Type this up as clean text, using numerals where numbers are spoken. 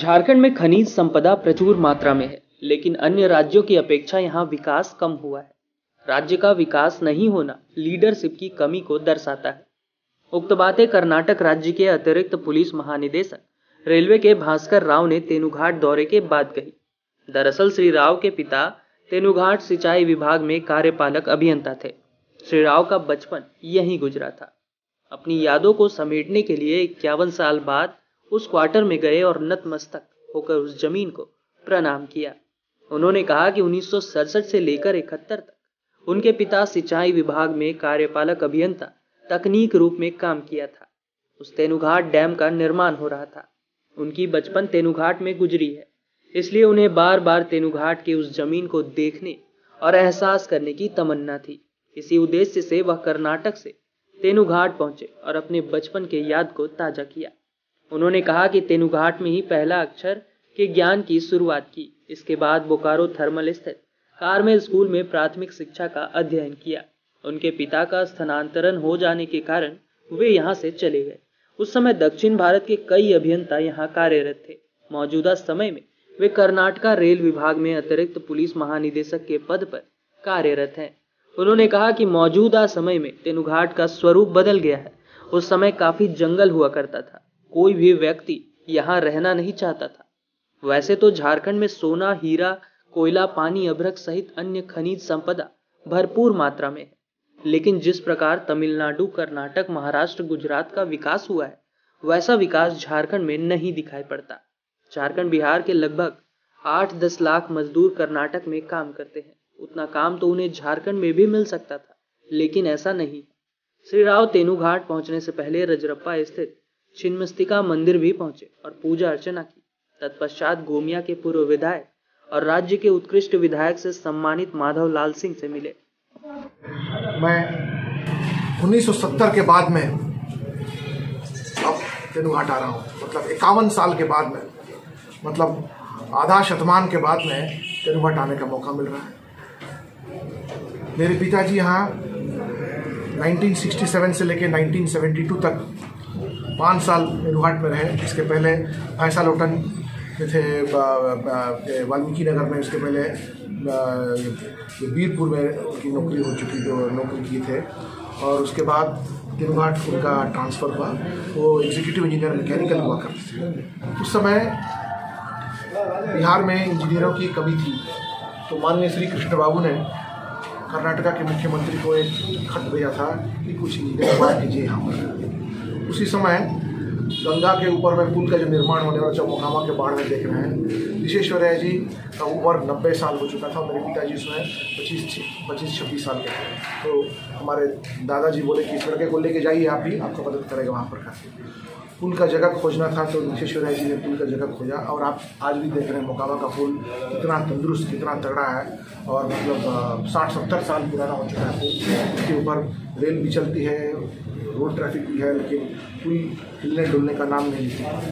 झारखंड में खनिज संपदा प्रचुर मात्रा में है, लेकिन अन्य राज्यों की अपेक्षा यहाँ विकास कम हुआ है। राज्य का विकास नहीं होना लीडरशिप की कमी को दर्शाता है। उक्त बातें कर्नाटक राज्य के अतिरिक्त पुलिस महानिदेशक रेलवे के भास्कर राव ने तेनुघाट दौरे के बाद कही। दरअसल श्री राव के पिता तेनुघाट सिंचाई विभाग में कार्यपालक अभियंता थे। श्री राव का बचपन यहीं गुजरा था। अपनी यादों को समेटने के लिए 51 साल बाद उस क्वार्टर में गए और नतमस्तक होकर उस जमीन को प्रणाम किया। उन्होंने कहा कि 1967 से लेकर 71 तक उनके पिता सिंचाई विभाग में कार्यपालक अभियंता तकनीक रूप में काम किया था। उस तेनुघाट डैम का निर्माण हो रहा था। उनकी बचपन तेनुघाट में गुजरी है, इसलिए उन्हें बार बार तेनुघाट की उस जमीन को देखने और एहसास करने की तमन्ना थी। इसी उद्देश्य से वह कर्नाटक से तेनुघाट पहुंचे और अपने बचपन के याद को ताजा किया। उन्होंने कहा कि तेनुघाट में ही पहला अक्षर के ज्ञान की शुरुआत की। इसके बाद बोकारो थर्मल स्थित कार्मेल स्कूल में प्राथमिक शिक्षा का अध्ययन किया। उनके पिता का स्थानांतरण हो जाने के कारण वे यहाँ से चले गए। उस समय दक्षिण भारत के कई अभियंता यहाँ कार्यरत थे। मौजूदा समय में वे कर्नाटका रेल विभाग में अतिरिक्त पुलिस महानिदेशक के पद पर कार्यरत हैं। उन्होंने कहा कि मौजूदा समय में तेनुघाट का स्वरूप बदल गया है। उस समय काफी जंगल हुआ करता था। कोई भी व्यक्ति यहाँ रहना नहीं चाहता था। वैसे तो झारखंड में सोना, हीरा, कोयला, पानी, अभ्रक सहित अन्य खनिज संपदा भरपूर मात्रा में है, लेकिन जिस प्रकार तमिलनाडु, कर्नाटक, महाराष्ट्र, गुजरात का विकास हुआ है, वैसा विकास झारखंड में नहीं दिखाई पड़ता। झारखंड बिहार के लगभग 8-10 लाख मजदूर कर्नाटक में काम करते हैं। उतना काम तो उन्हें झारखंड में भी मिल सकता था, लेकिन ऐसा नहीं। श्री राव तेनुघाट पहुंचने से पहले रजरप्पा स्थित छिन्नमस्तिका मंदिर भी पहुंचे और पूजा अर्चना की। तत्पश्चात गोमिया के पूर्व विधायक और राज्य के उत्कृष्ट विधायक से सम्मानित माधव लाल सिंह से मिले। मैं 1970 के बाद में अब तेनुघाट आ रहा हूँ, मतलब 51 साल के बाद में, मतलब आधा शतमान के बाद में तेनुघाट आने का मौका मिल रहा है। मेरे पिताजी यहाँ 1967 से लेकर 1972 तक 5 साल तेनुघाट में रहे। इसके पहले भैंसालोटन में थे, वाल्मीकि नगर में। इसके पहले बीरपुर में उनकी नौकरी हो चुकी, जो नौकरी की थे। और उसके बाद तेनुघाट उनका ट्रांसफ़र हुआ। वो एग्जीक्यूटिव इंजीनियर मैकेनिकल हुआ करते थे। उस समय बिहार में इंजीनियरों की कमी थी, तो माननीय श्री कृष्ण बाबू ने कर्नाटका के मुख्यमंत्री को एक खत भेजा था कि कुछ इंजीनियर बात कीजिए यहाँ पर। उसी समय गंगा के ऊपर में पुल का जो निर्माण होने वाला, जो मोकामा के बाढ़ में देख रहे हैं, विश्वेश्वरैया जी का उम्र 90 साल हो चुका था। मेरे पिताजी उसमें 25-26 साल के थे। तो हमारे दादाजी बोले कि इस लड़के को लेके जाइए, आप भी आपका मदद करेगा वहाँ पर का। पुल का जगह खोजना था, तो विश्वेश्वरैया जी ने पुल का जगह खोजा। और आप आज भी देख रहे हैं मोकामा का पुल कितना तंदुरुस्त, कितना तगड़ा है। और मतलब 60-70 साल पुराना हो चुका है पुल। उसके ऊपर रेल भी चलती है, रोड ट्रैफिक भी है, लेकिन पुल हिलने डुलने का नाम नहीं लेती।